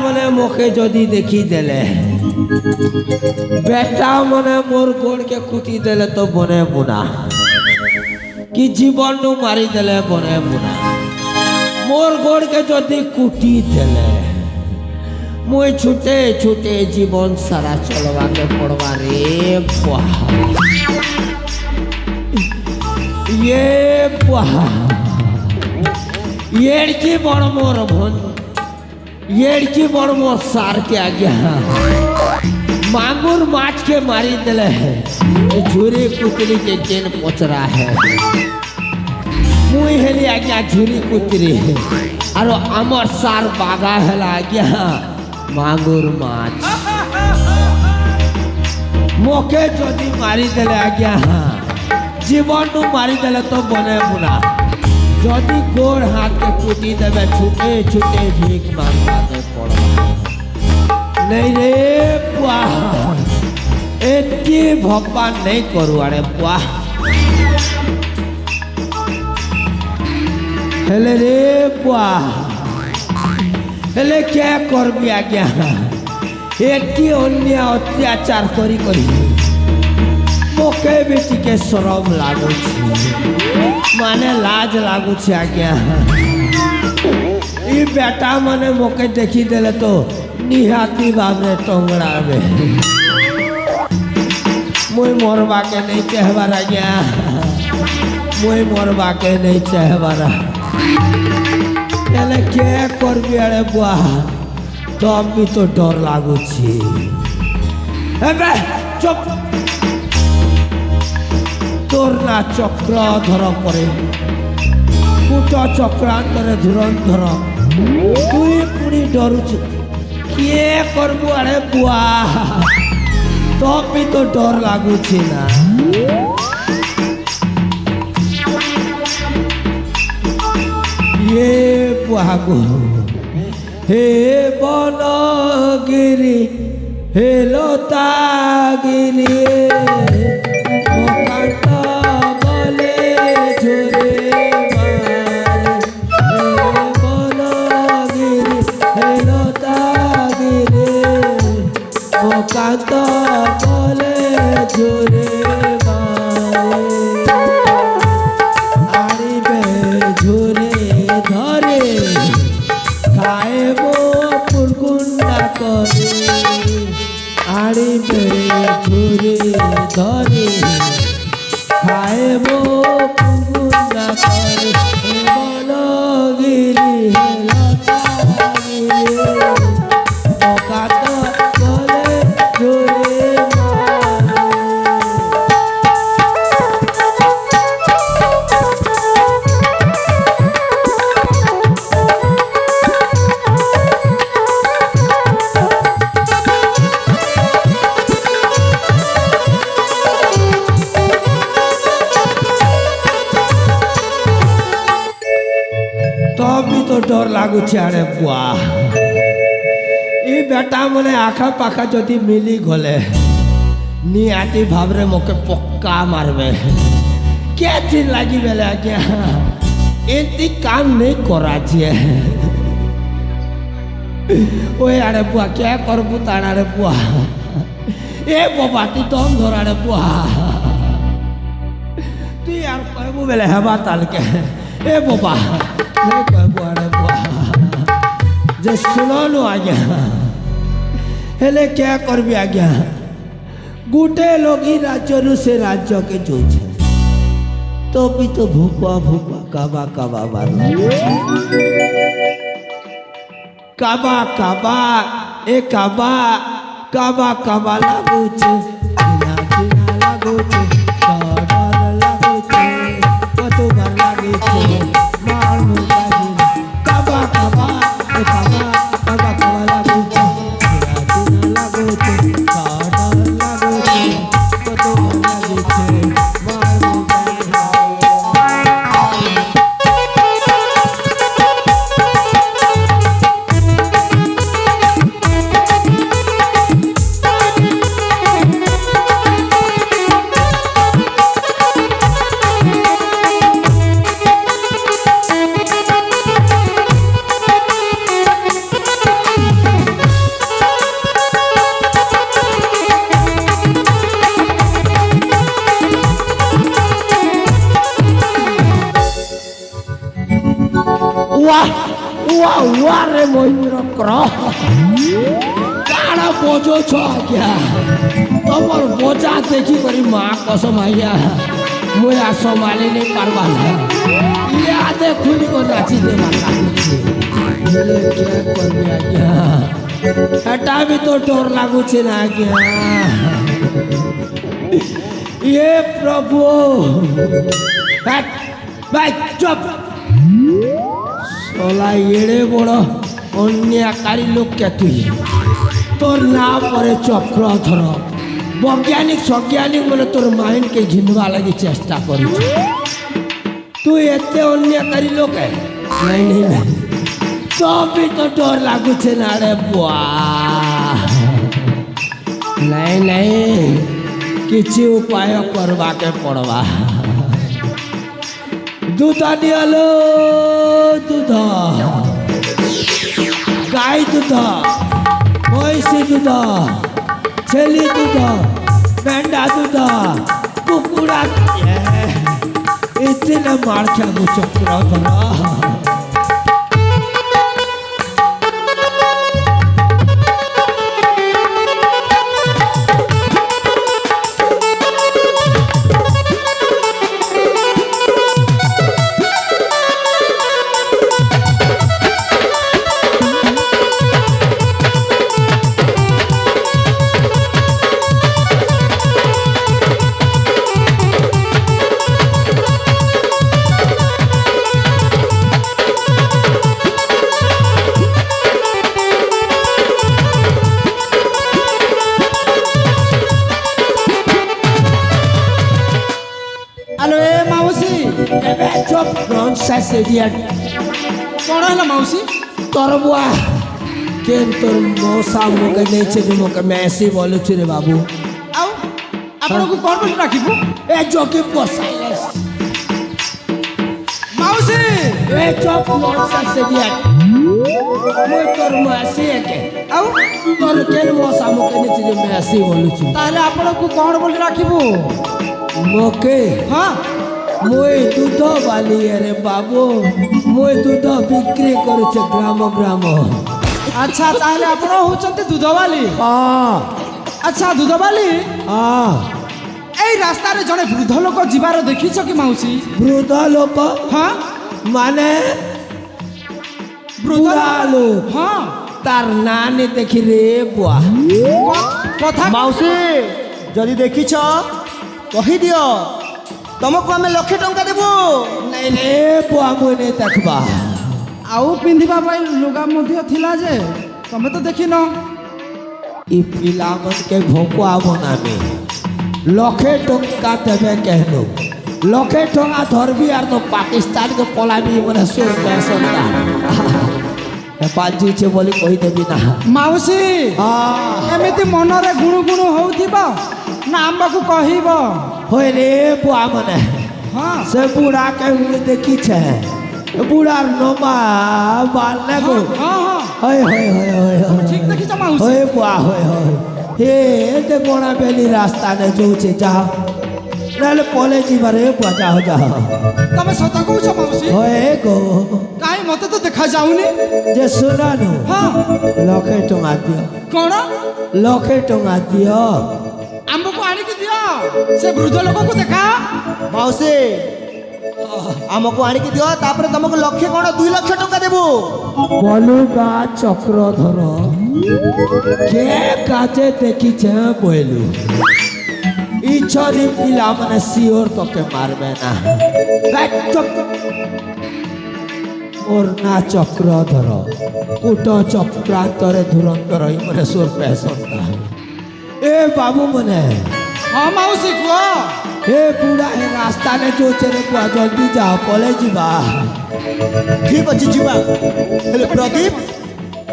मने मोके जदि देखी देले बेटा मने मोर गोड़ के कुटी देले तो बने बुना कि जीवन नु मारी देले बने बुना मोर गोड़ के जदि कुटी देले मुई छुटे छुटे जीवन सारा चलवा के पड़वा रे बुआ ये बुआ येड़की बड़ मोर भन येड़की बड़ मोर सार के आ गया मांगुर माछ के मारी दिले है झूरी कुतरी के जेन पोचरा है मुई हेली आ गया झूरी कुतरी है और अमर सार बागा हेला आ गया मांगुर माछ मोके जदि मारी दिले आ गया जीवन नु मारी दिले तो बने बुना जदि गोड़ हाथ के कुटी देवे छुटे छुटे भीख मांगवा दे पड़वा नहीं रे बुआ एती भगवान नहीं करू अरे बुआ हेले रे बुआ हेले क्या कर भी आ गया एती अन्य अत्याचार करी करी मोके बेटी के शरम लागू माने लाज लागू आ गया ई बेटा मने मोके देखी देले तो निहाती बाबरे टोंगड़ा में मुई मोरबा के नहीं चाहबारा गया मुई मोरबा के नहीं चाहबारा एले के करबी अरे बुआ तो अभी तो डर लागू एबे चुप तोर ना चक्र धर पड़े कूट चक्रांतरे धुरंधर तुई पुणी डरुच किए करबू अरे बुआ तो भी तो डर लागुची ना ये बुआ को हे बनगिरी हे लतागिरी डर लागू अरे बुआ ई बेटा मने आखा पाखा जदि मिली गले निहाती भावरे मोके पक्का मारबे क्या चीज लगी बेले आज्ञा एती काम नहीं करा छे ओए अरे बुआ क्या करबू तारा रे बुआ ए बाबा ती दम धरा रे बुआ तू यार कहबू बेले हवा ताल के ए बाबा नहीं कहबू अरे बुआ जे सुनो नो आ गया हेले क्या करबी आ गया गुटे लोग ही राज्य से राज्य के जोचे तो भी तो भूपा भूपा काबा काबा बार काबा काबा ए काबा काबा काबा लागू छे बिना बिना लागू छे डर लागू छे कतो बार लागे छे मार मुका काबा काबा ए काबा काबा काबा लागू छे बिना बिना लागू छे डर लागू छे कतो बार लागे छे मार मुका ଆରେ ମୟୂର କ୍ରହ କାଣା ବଜଉଛ ଆଜ୍ଞା ତମର ବଜା ଦେଖିକରି ମା କସମ ଆଜ୍ଞା ମୁଇଁ ଆସ ମାନି ନେଇ ପାରବା ନା ଇଆଦେ ଖୁଲି କରି ନାଚି ଦେବା ଲାଗୁଛି ହେଲେ କିଏ କରିବି ଆଜ୍ଞା ଏଟା ବି ତ ଡର ଲାଗୁଛି ନା ଆଜ୍ଞା ये प्रभु भाई चुप सोला एड़े बड़ अन्याकारी लोक क्या तुई तोर ना परे चक्रधर वैज्ञानिक सज्ञानिक मैंने तोर माइंड के घिनवा लगी चेष्टा कर तू एते अन्याकारी लोक है नहीं नहीं नहीं तो भी तो डर लगुचे ना रे बुआ नहीं नहीं किसी उपाय करवा के पड़वा दूध दियालो दूध गाय दूध भैंसी दूध छेली दूध मेंढा दूध कुकुड़ा इतने मार क्या चक्रधर कौन है मौसी तोर बुआ केन तोर मौसा मोके नहीं छे मोके मैं ऐसे बोलू रे बाबू आउ आपण को कौन बोल राखिबू ए जोके पोसाइलेस मौसी ए चुप नॉनसेंस से दिया मैं तोर मौसी है के आउ तोर केन मौसा मोके नहीं छे मैं ऐसे बोलू ताले आपण को कौन बोल राखिबू मोके हां मुई दूध वाली अरे बाबू मुई दूध बिक्री करुचे ग्राम ग्राम अच्छा ताले आपण होचंते दूध वाली हां अच्छा दूध वाली हां ए रास्ता रे जने वृद्ध लोक जीवार देखिछ कि मौसी वृद्ध लोक हां माने वृद्ध लोक हां तार नानी देखि रे बुआ कथा मौसी जदि देखिछ कहि दियो तुमको आम लक्षे टंका देबू नहीं रे बुआ मुई नहीं देखबा आउ पिंधिबा पाई लुगा मध्य थिला जे तमे तो देखिन ई पिलामन के भोकुआ बनाबे लक्षे टंका देबे कहलो लक्षे टंका धरबी आर तो पाकिस्तान के पलाबी मने सुर पैसनता पाजी छे बोली कहि देबी ना माउसी हां एमिति मनरे गुणु गुणु होउथिबा ना आम्बाकू कहिबो होय रे बुआ मने हां से बूढ़ा के हुए देखी छे बूढ़ा नमा बाल ने गो हां हां होय होय होय होय ठीक देखि छ माउसी होय बुआ होय होय हे ते कोना बेली रास्ता ने जो छे जा नाले पले जीवा रे बुआ जाओ जाओ तमे सता कहू छ माउसी होय गो काई मते तो देखा जाउनी जे सुना नो हां लखे टंगा दियो कोन लखे टंगा दियो आम्बको आनी के दियो से वृद्ध लोक को देखा मौसी आमको आनी दियो तापर तुमको लक्षे कोन 2 लाख टंका देबू बलुगा चक्रधर के काचे देखी छे बोलू इच्छरी पिला माने सियोर तो के मारबे ना और ना चक्रधर कुट चक्रांतरे धुरंधर ही मने सुर पैसनता ए बाबू मने हां मौसी को हे बूढ़ा है रास्ता ने जो चले बुआ जल्दी जाओ पले जीवा ठीक अछि जीवा हेले प्रदीप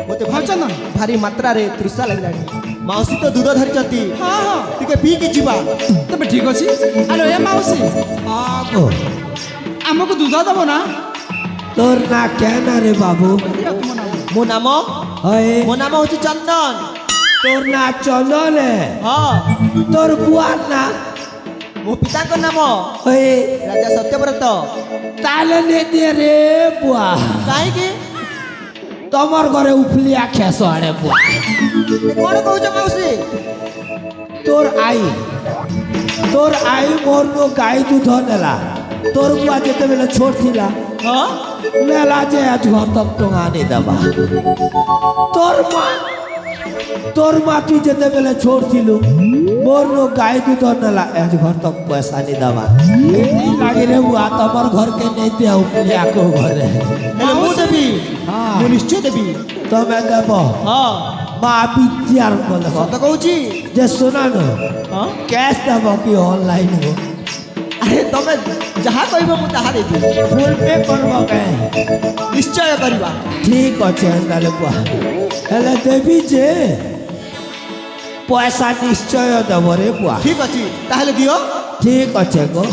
मते चंदन भारी मात्रा रे तृषा लागलानी मौसी तो दूध धरचती हां हां टिके पी के जीवा तबे ठीक अछि हेलो ए मौसी आगो हमको दूध दबो ना तोर ना कहना रे बाबू मो नाम होची चंदन तोर ना चंदन है हां तोर बुआ ना मो पिता को नाम ओए राजा सत्यव्रत ताले ने दे रे बुआ काहे की ତମର ଘରେ ଉଫଲିଆ ଖେସ ଆଡ଼େ ପୁଆ କ'ଣ କହୁଛ ମାଉସୀ? তোর আই মোর নো গাই দুধ নেলা তোর বুয়া যেতেবেলে ছোট ଥିଲା ହଁ নেলা যে আজ ঘর তক টঙ্গা আনি দেবা তোর মা তুই যেতেবেলে ছোট ছিল মোর নো গাই দুধ নেলা আজ ঘর তক পয়সা নি দেবা এই লাগি রে বুয়া তোমার ঘরকে নেইতে উপলিয়া কো ঘরে ହେଲେ ମୁଁ ଦେବି ହଁ। ମୁଁ ନିଶ୍ଚୟ ଦେବି। তবে দেব ହଁ মা বিদ্যার বলে ସତ କହୁଛି। যে শোনানো ହଁ ক্যাশ দেব কি অনলাইন হো ଆରେ ତମେ ଯାହା କହିବ ମୁଁ ତାହା ଦେବି। ফোন পে করব কে ନିଶ୍ଚୟ କରିବା। ঠিক আছে তাহলে বুয়া হেলে দেবি যে পয়সা নিশ্চয় দেব রে বুয়া ଠିକ୍ ଅଛି ତାହେଲେ ଦିଅ। ঠিক আছে গো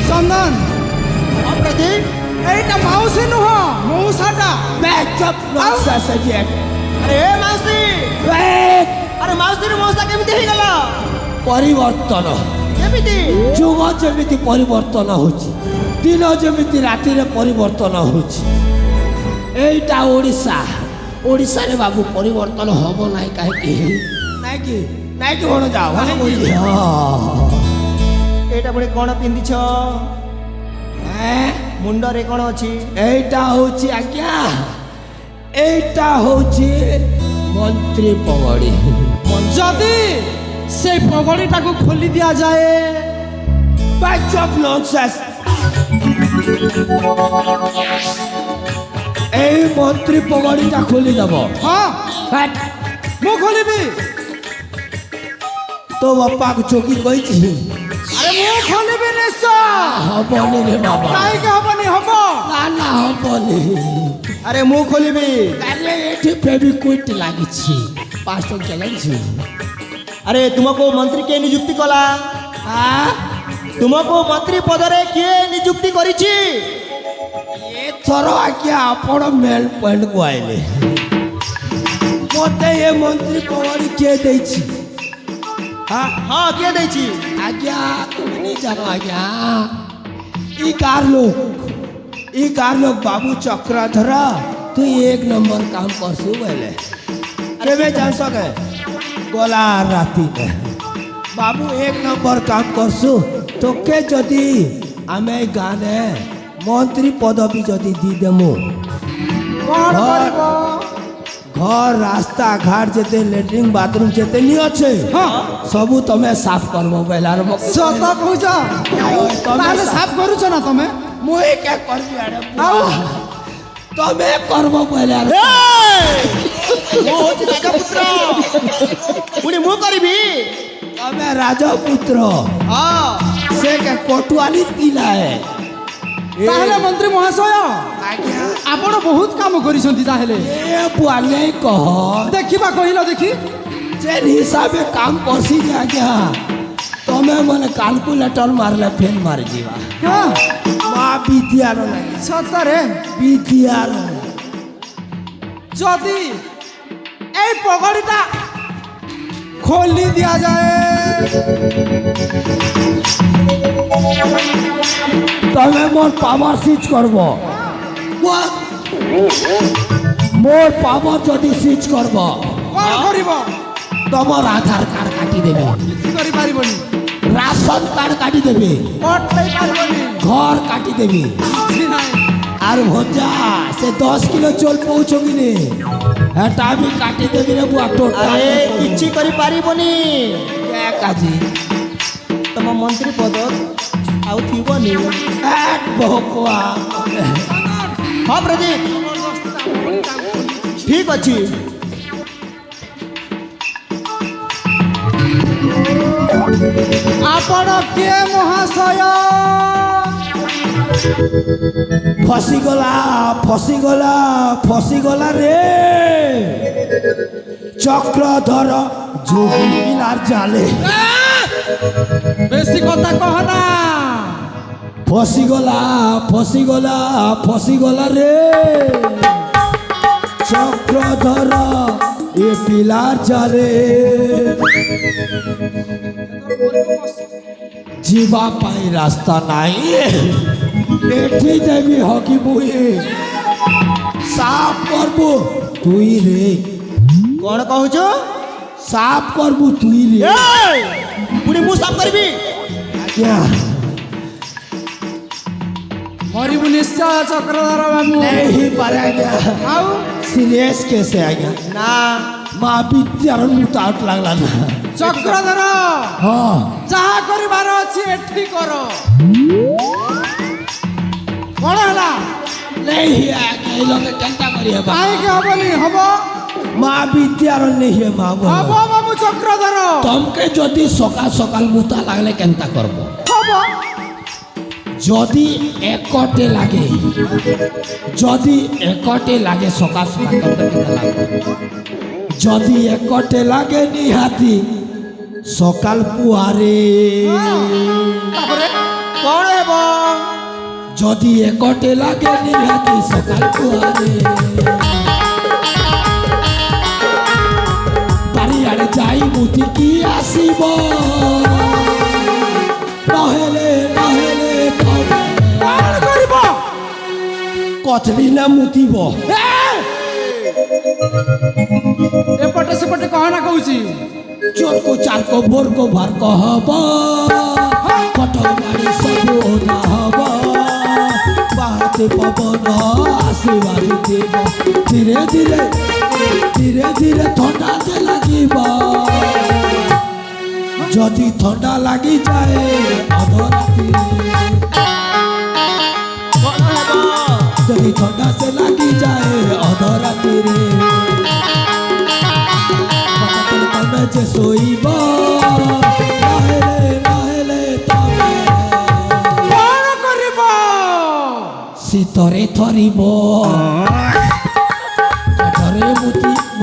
চন্দন ହଁ ପ୍ରଦୀପ এইটা মাউসি নুহ মৌসাটা চপ নসে যে ଆରେ ଏ ମାଉସୀ ଆରେ ମାଉସୀର ମଉସା କେମିତି ହେଇଗଲା? পরিবর্তন କେମିତି? যুগ যেমিতি পরিবর্তন হচ্ছে দিন যেমিতি রাতিরে পরিবর্তন হচ্ছে এইটা ওড়িশা ওড়িশারে বাবু পরিবর্তন হব নাই কাহিকি নাইকি নাইকি বড় যাও ଏଇଟା ପୁଣି କ'ଣ ପିନ୍ଧିଛ? ମୁଣ୍ଡରେ କ'ଣ ଅଛି? এইটা হচ্ছে আজ্ঞা এইটা হচ্ছে মন্ত্রী পগড়ি যদি সেই পগড়িটাকে খুলি দিয়া যায় Batch of nonsense. এই মন্ত্রী পগড়িটা খুলি দেব হ্যাঁ হ্যাট, মু খুলিবি তো বাপাকে চকি কইছি আরে মু খুলিবি নিশ্চয় হবনি রে বাবা কাইকে হবনি হব না না হবনি ଆରେ ମୁଁ ଖୋଲିବି। আরে এটি ফেবিকুইট লাগিছি 5 টଙ୍କା লাগিছি ଆରେ ତୁମକୁ ମନ୍ତ୍ରୀ କିଏ ନିଯୁକ୍ତି କଲା? ତୁମକୁ ମନ୍ତ୍ରୀ ପଦରେ କିଏ ନିଯୁକ୍ତି କରିଛି? ଏଥର ଆଜ୍ଞା ଆପଣ ମେଲ୍ ପଏଣ୍ଟକୁ ଆଇଲେ ମୋତେ ଏ ମନ୍ତ୍ରୀ ପଗଡ଼ି କିଏ ଦେଇଛି ହଁ କିଏ ଦେଇଛି? ଆଜ୍ଞା তুমি नहीं जानो आज्ञा ई कार लोग बाबू चक्रधर तू एक नंबर काम करसु बोले केवे जान सके गोला राती में बाबू एक नंबर काम करसु तो के जदि आमे गाने मंत्री पदवी जदि दी देमु কোন করিব घर रास्ता घाट जेते लेट्रिन बाथरूम जेते नहीं अच्छे सबू तमे साफ करबो बेलार সত কହୁছ তাহলে সাফ করুছ না তুমি मुई क्या करबी आड़े आउ। तमे करबो बेलार ମୁଁ ହଉଛି ରାଜପୁତ୍ର ପୁଣି ମୁଁ କରିବି। तमे राजपुत्र ହଁ से के कोटवाली किला है তাহলে মন্ত্রী মহাশয় आज्ञा আপন বহুত কাম করিছন্তি তাহলে ए बुआले कह দেখিবা কহিল দেখি जे हिसाबे काम करसी जे आज्ञा तमे मने कैलकुलेटर मारले फेल मार जीवा হ্যাঁ मां विद्यार लागि সতরে विद्यार যদি এই পগড়িটা খোলি দিয়া যায় तमे मोर पावर सिच करब मोर पावर जदि सिच करब কোন করিব तमर आधार कार्ड काटी देबे কিছু করি পারিবনি राशन कार्ड काटी देबे কোট পাই পারিবনি घर काटी देबे কিছু নাই आर भंजा से 10 किलो चोल पहुँचोगी ने हेटा भी काटी देबे रे बुआ टोटा ଆରେ କିଛି କରିପାରିବନି। क्या काजी ତମ ମନ୍ତ୍ରୀ ପଦ ଆଉ ଥିବନି। एक भोकवा ହଁ ପ୍ରଦୀପ ଠିକ୍ ଅଛି। আপন কে মহাশয় फसीगला रे चक्रधर जोगिलार जाले বেশি কথা কহ না ফসিগলা রে চক্রধর এ পিলার জালে ଯିବା ପାଇଁ ରାସ୍ତା ନାହିଁ ଏଠି ଦେବି ହକି ବୁହି ସାଫ କରବୁ ତୁଇ ରେ କ'ଣ କହୁଛୁ? ସାଫ କରବୁ ତୁଇ ରେ ପୁଣି ମୁଁ ସାଫ କରିବି? ଆଜ୍ଞା ମରିବୁ ନିଶ୍ଚୟ ଚକ୍ରଧର ବାବୁ। नहीं ही पारे आज्ञा ଆଉ सीरियस कैसे आज्ञा ନା माँ विद्यार मुतावट लगला ना ଚକ୍ରଧର हाँ ଯାହା କରିବାର ଅଛି ଏଠି କର। କଣ ହେଲା? नहीं ही आज्ञा ये लोग केंता करिए बा କାହିଁକି ହବନି? ହବ माँ विद्यार नहीं है माँ ହବ ବାବୁ ଚକ୍ରଧର तुमके जदि सकाल सकाल मुता लागले केंता करबो ହବ। जदि एकटे लागे सकाल सकाल करते केंता लागबो जदि एकटे लागे निहाती सकाल पुआरे ତାପରେ କ'ଣ ହେବ? जदि एकटे लागे निहाती सकाल पुआरे बारियाड़े जाई मुती की आसीब नहेले तबे କଣ କରିବ? कथली ना मुतीब ଏପଟେ ସେପଟେ କହନା କହୁଛି। चोर को चार को भोर को भार को हब कटक बाड़ी सब ओना हब बाहते पवन आशीर्वाद देव धीरे धीरे ठंडा दे लागिब जदि ठंडा लागी जाए अधराती କ'ଣ ହେବ? जदि ठंडा से लागी जाए अधराती रे तमे जे सोईब नहेले तमे କଣ କରିବ? শীতরে থরিব কাঠরে মুতিব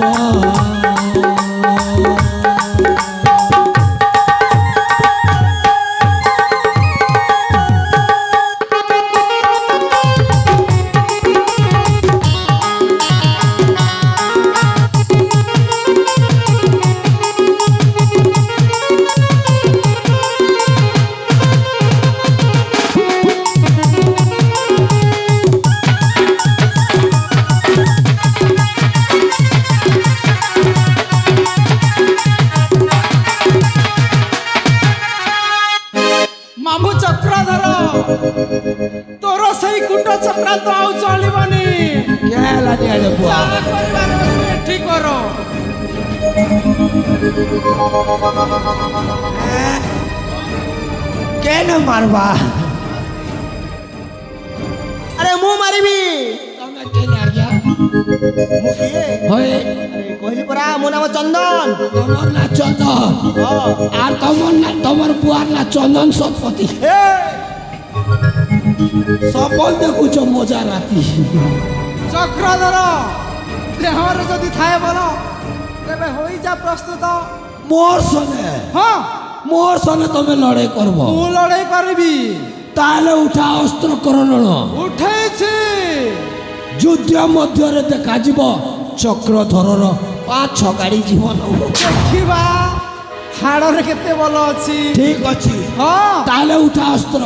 ମାମୁ ଚକ୍ରଧର ତୋର ସେଇ କୁଟ ଚକ୍ରାନ୍ତ ଆଉ ଚଳିବନି। কেলা নিয়ে বুয়া ଯାହା କରିବାର ଅଛି ଏଠି କର। কেন মারবা ଆରେ ମୁଁ ମାରିବି। তুমি কেন আজ্ঞা ମୁଁ କିଏ? হয়ে ଆରେ କହିଲି ପରା ମୋ ନାମ ଚନ୍ଦନ। তোমার না চন্দন ହଁ। আর তোমার বুয়ার না চন্দন সৎপতি ହେ! সফল দেখুছ মজা রাতি ଚକ୍ରଧର ଦେହରେ ଯଦି ଥାଏ ଭଲ ତେବେ ହୋଇଯା ପ୍ରସ୍ତୁତ। মোর সনে ହଁ তুমি লড়াই করব ମୁଁ ଲଢ଼େଇ କରିବି। তাহলে উঠা অস্ত্র করণ ଉଠେଇଛି যুদ্ধ মধ্যে দেখাযিব চক্রধরর 5-6 গাড়ি জীবন ଦେଖିବା ହାଡ଼ରେ କେତେ ବଲ ଅଛି। ঠিক ଅଛି ହଁ তাহলে উঠা অস্ত্র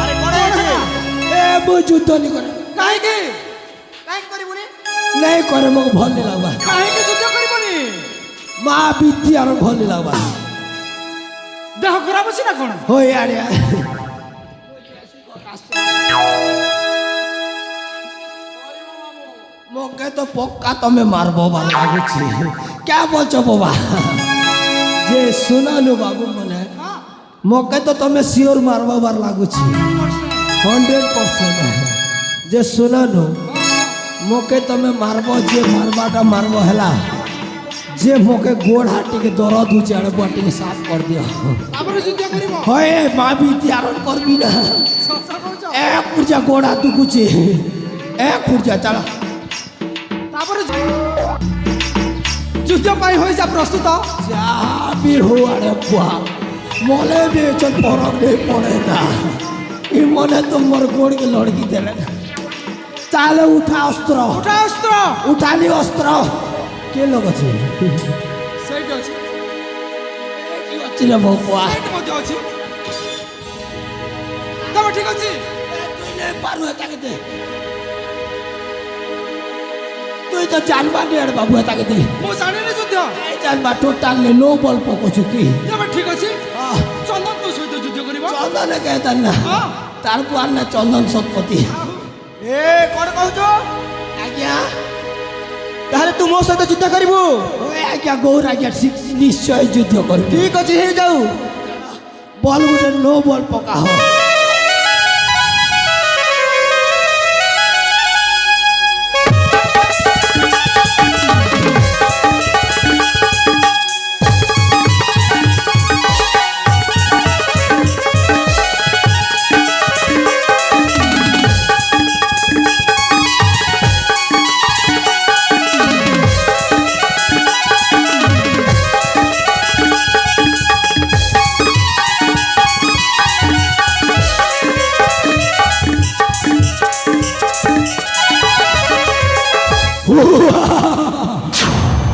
ଆରେ କ'ଣ ହେଇଛି? মু যুদ্ধ নি করে କାହିଁକି କାହିଁକି କରିବୁନି? নাই করে মোক ভাল নি লাগবা କାହିଁକି ଯୁଦ୍ଧ କରିବନି? মা বিদ্যার ভাল নি লাগবা ଦେହ ଖରାପ ଅଛି ନା କଣ? হই আড়িয়া মোকে তো পক্কা তুমি মারবো ভাল লাগুছি কে বলছো বাবা যে শোনালো বাবু মনে মকে তো তুমি সিওর মারবার লাগুছি 100% যে শুনানো মকে তুমি মারব যে মারবাটা মারব হেলা যে মকে গোড় হাটিকে দরদ হচ্ছে আড়ে বাটিকে সাফ কর দিও তারপরে যুদ্ধ করিব হয় মা বিতি আরণ করবি না সস্তা করছ এক পুরজা গোড় হাত দুকুছে এক পুরজা চালা তারপরে যুদ্ধ পাই হয়ে যা প্রস্তুত যাহা বি হো আরে বুয়া মলে বেচন পরব নেই পড়ে না ই মনে তোমার গোড়কে লড়কি দেলে চালে উঠা অস্ত্র ওটা অস্ত্র উঠালি অস্ত্র কে লোক আছে সেইটা আছে কি হচ্ছে রে বউয়া সেইটা মধ্যে আছে তবে ঠিক আছে তুই নে পারু তাকে দে তুই তো জানবা নি আর বাবু তাকে দে মো জানি না যুদ্ধ এই জানবা টোটাল নে নো বল পকছু তুই তবে ঠিক আছে আহ, চন্দন তো সহিত যুদ্ধ করিব চন্দনে কে তার না হ্যাঁ। তার পুয়ার না চন্দন সৎপতি এ কোন কହୁଛ আজ্ঞা তাহলে তু ମୋ ସହିତ ଯୁଦ୍ଧ କରିବୁ ওই আজ্ঞা গৌর আজ্ঞা নিশ্চয় যুদ্ধ করবি ঠিক ଅଛି ହେଇଯାଉ বল গোটে নো বল পকা হ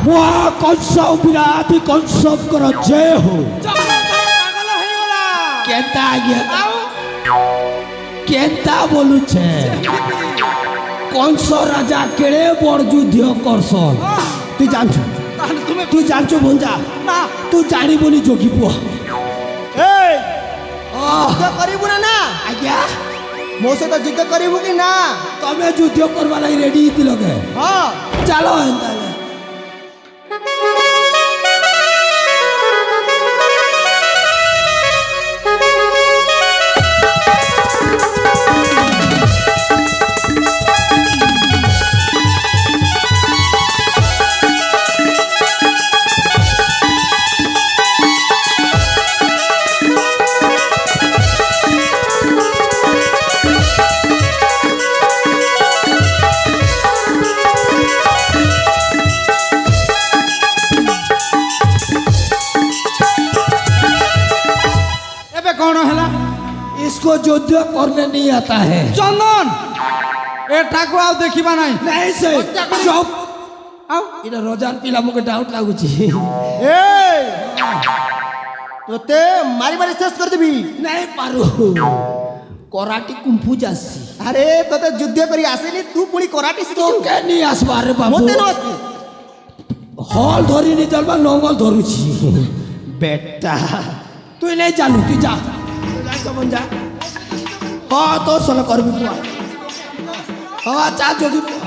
মহা কংসব বিরাটি কংসব কর জয় হো পাগল হয়ে গলা কেতা আজ্ঞা আও কেতা বলুছে কংস রাজা কেড়ে বড় যুদ্ধ করছন তুই জানছু তাহলে তুমি তুই জানছু ভঞ্জা না তুই জানিবনি যোগী পুয়া এই আহ, ଯୁଦ୍ଧ କରିବୁ ନା ନା আজ্ঞা ମୋ ସହିତ ଯୁଦ୍ଧ କରିବୁ କି ନା তুমি যুদ্ধ করবা লাগি রেডি ছিল কে ହଁ চালো তাহলে এবে কোন হেলা इसको युद्ध करने नहीं आता है চন্দন এটাকু আও দেখিবা নাই नहीं से चुप আও এটা রজান পিলা মুকে ডাউট লাগুছি এই তোতে মারি মারি শেষ କରିଦେବି नहीं पारू कराटी कुंफू जासी ଆରେ ତତେ ଯୁଦ୍ଧ କରି ଆସିନି ତୁ ପୁଣି କରାଟି तो ଶିଖିଛୁ के नहीं आसबा रे बाबू ମୋତେ ନ ଆସି हॉल धरी नहीं चलबा नंगल धरुची बेटा तू नहीं जानू तू जा समझ जा हाँ तो सल करबी पुआ हाँ चा जोगी पुआ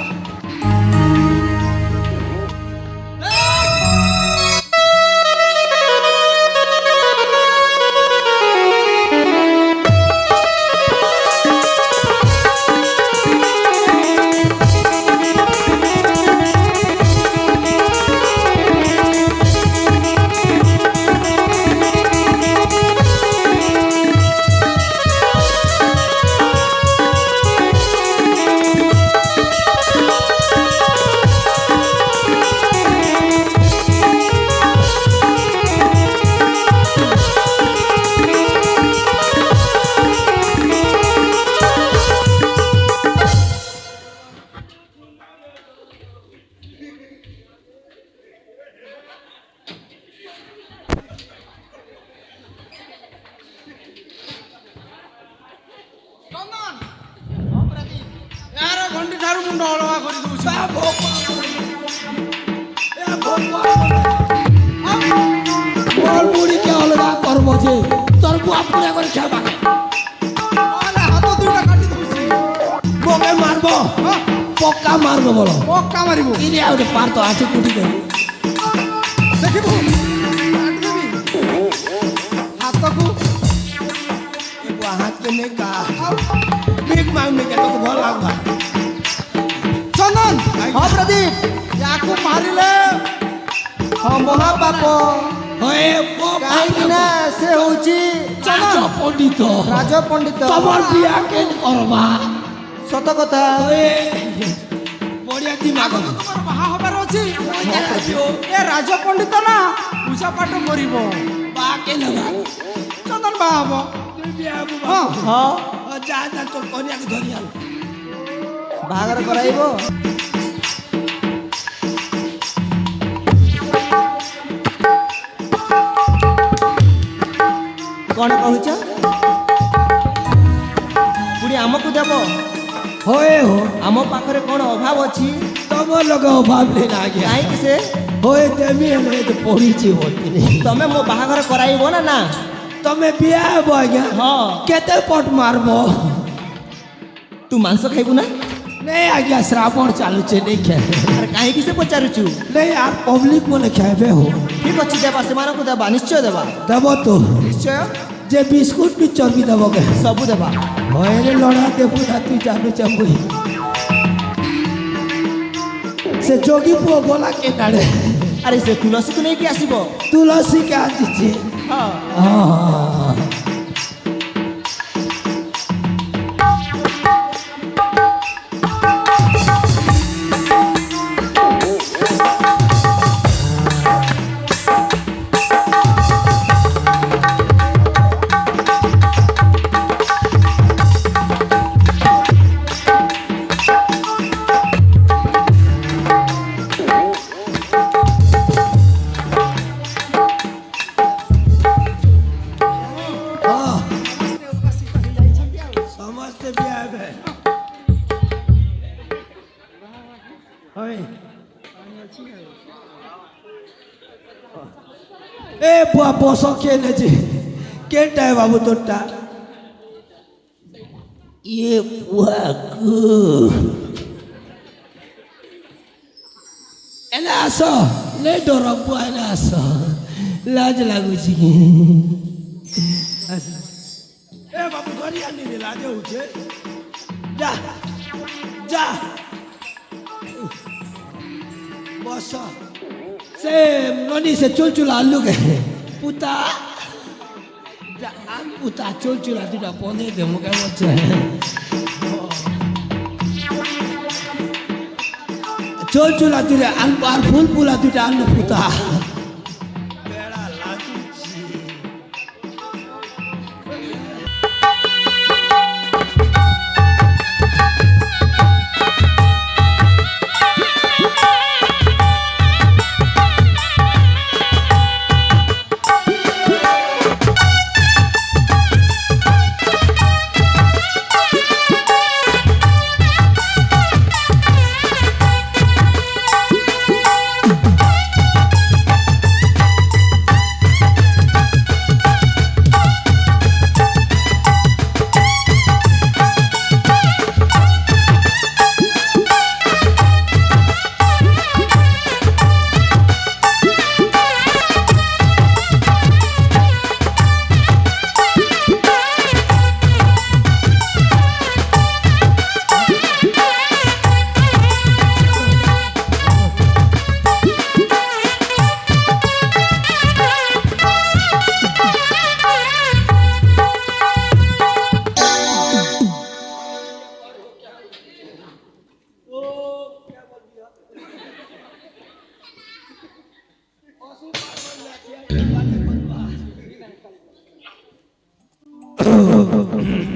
চন্দন यार ঘন্টি ঠারু মুন্ড অলগা করে দউছি বল বুড়ি কে অলগা করব যে তোর বুয়া পুরা করে খাবা নহলে হাত দুইটা কাটি দউছি বকে মারবো পক্কা মারবো বলো পক্কা মারিব ইরে আউটে পার তো আছে কুটি করে দেখিব কাটি দেবি হাতকু नहीं का भीख मांगने के तो भल लागा चंदन ହଁ ପ୍ରଦୀପ याकू मारिले ହଁ ମହାପାପ ओए वो କାହିଁକି ନା ସେ ହଉଛି राज पंडित ରାଜ ପଣ୍ଡିତ तमर बिया के करबा ସତ କଥା ओए बढ़िया दिमाग তোমার বাহা হবার আছে जो এ রাজ পণ্ডিত না পূজা পাঠ করিব बा के लगा চন্দন বাহা হব बिया बुबा হ্যাঁ ହଁ जा जा तो कन्या के धरिया ବାହାଘର କରାଇବ କ'ଣ କହୁଛ ପୁଣି ଆମକୁ ଦେବ होए हो ଆମ ପାଖରେ କ'ଣ ଅଭାବ ଅଛି तम लोग अभाव लेना गया କାହିଁକି ସେ होए तेमी हेले तो पड़ी छी होती ତମେ ମୋ ବାହାଘର କରାଇବ ନା ନା तमे बिया हेबो आज्ञा ହଁ केते पट मारबो ତୁ ମାଂସ ଖାଇବୁ ନା नहीं आज्ञा श्रावण चालू छे नहीं खाए ଆରେ କାହିଁକି ସେ पचारुଛୁ नहीं यार पब्लिक मोने खाइबे हो ଠିକ ଅଛି ଦେବା ସେମାନଙ୍କୁ ଦେବା ନିଶ୍ଚୟ ଦେବା देबो तो ନିଶ୍ଚୟ जे बिस्कुट भी चर्बी देबो के ସବୁ ଦେବା होए रे लड़ा देबो ना तू जानू चंबुई से जोगी पो गोला के नाड़े ଆରେ ସେ ତୁଳସୀକୁ ନେଇକି ଆସିବ तुलसी के आज छी ହଁ हां समझते भी आवे होए ए बुआ बसो के ने जी केटा है बाबू तोटा ये बुआ को एला आसो नहीं डर बुआ एला आसो लाज लागू छी आसो ए बाबू गरिया नि लाज होछे जा जा बस से ननी से चुल चुल आलू के पुता जा आम पुता चुल चुल दुटा पने दे मुके मचे चुल चुल दुटा आल आर फूल फूल दुटा आलू पुता बेड़ा लागू छी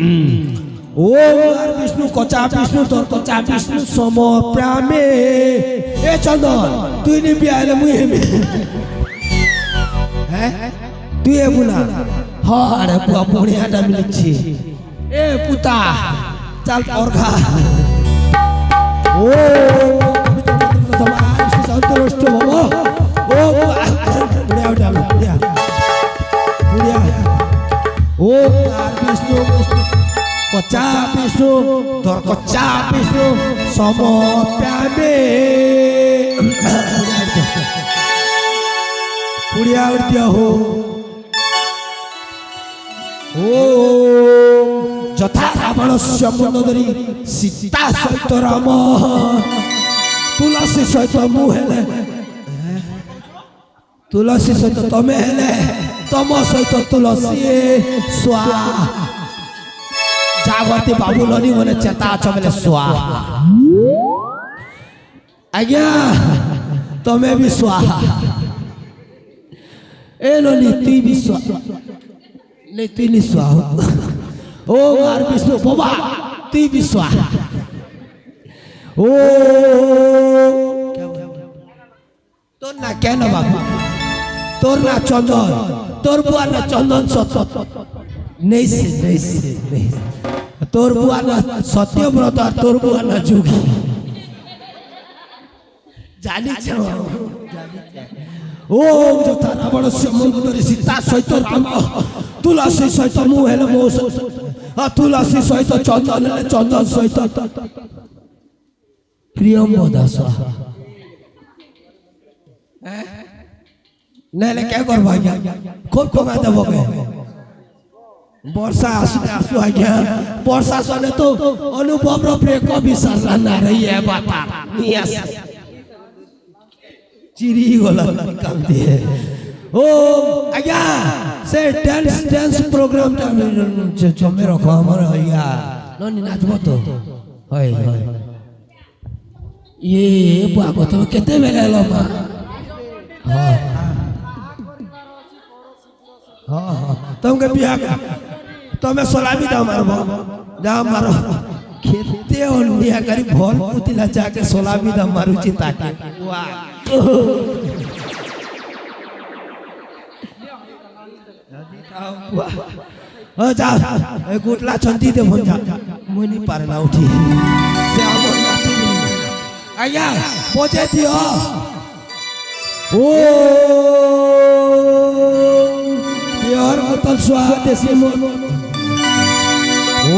ओम विष्णु कचा विष्णु तोर कचा विष्णु सम प्रेमे ए चंदन तू नहीं भी आले मुहे में हैं तू ये बुला हाँ अरे बुआ बढ़िया टा मिली छी ए पुता चल और खा ओम संतोष बाबा ओ बढ़िया उठा बढ़िया बढ़िया ओम विष्णु विष्णु कच्चा विष्णु तोर कच्चा विष्णु सम प्रेमे पुड़िया उठिया हो ओम ରାବଣ ସମ୍ବନ୍ଧ ଧରି ସୀତା ସହିତ ରାମ ତୁଳସୀ ସହିତ ମୁଁ ହେଲେ ତୁଳସୀ ସହିତ ତମେ ହେଲେ ତମ ସହିତ ତୁଳସୀ ସ୍ୱାହା ଜାଗତି ବାବୁଲନି ମନେ ଚେତା ଅଛ ବେଲେ ସ୍ୱାହା ଆଜ୍ଞା ତମେ ବି ସ୍ୱାହା ଏ नीति विश्वा नीति निस्वा ओ मार विष्णु बाबा ती विश्वा ओ तोर ना क्या ना बाबू तोर ना चंदन तोर बुआ ना चंदन सत्य नहीं तोर बुआ ना सत्यव्रत और तोर बुआ ना जोगी जानी छो ओम যথা রাবণ সম্বন্ধ ধরি সীতা সহিত রাম তুলসী সহিত মু হেলে মো তুলসী সহিত চন্দন হেলে চন্দন সহিত প্রিয়ম দাস নেলে কে করব আজ্ঞা খুব কমা দেব কে বর্ষা আসু আজ্ঞা বর্ষা সনে তো অনুভব র প্রিয় কবি সারা না রही है बाता नियास चिरी गला काम दिए ओ आज्ञा से डांस प्रोग्राम ता जमे रखो हमर भैया ननी नाचबो तो होय ये बागो तो केते बेले लो बा हां तुमके बियाह तमे सलामी दा मारबो जा मारो खेते ओंडिया करी भोल पुतिला जाके सलामी दा मारू चिता के वाह जा गुटला छंती दे भन जा मुई नहीं पारे ना उठी से हमर नाती आया पोजे दियो ओ प्यार मतल स्वाद देसी ओ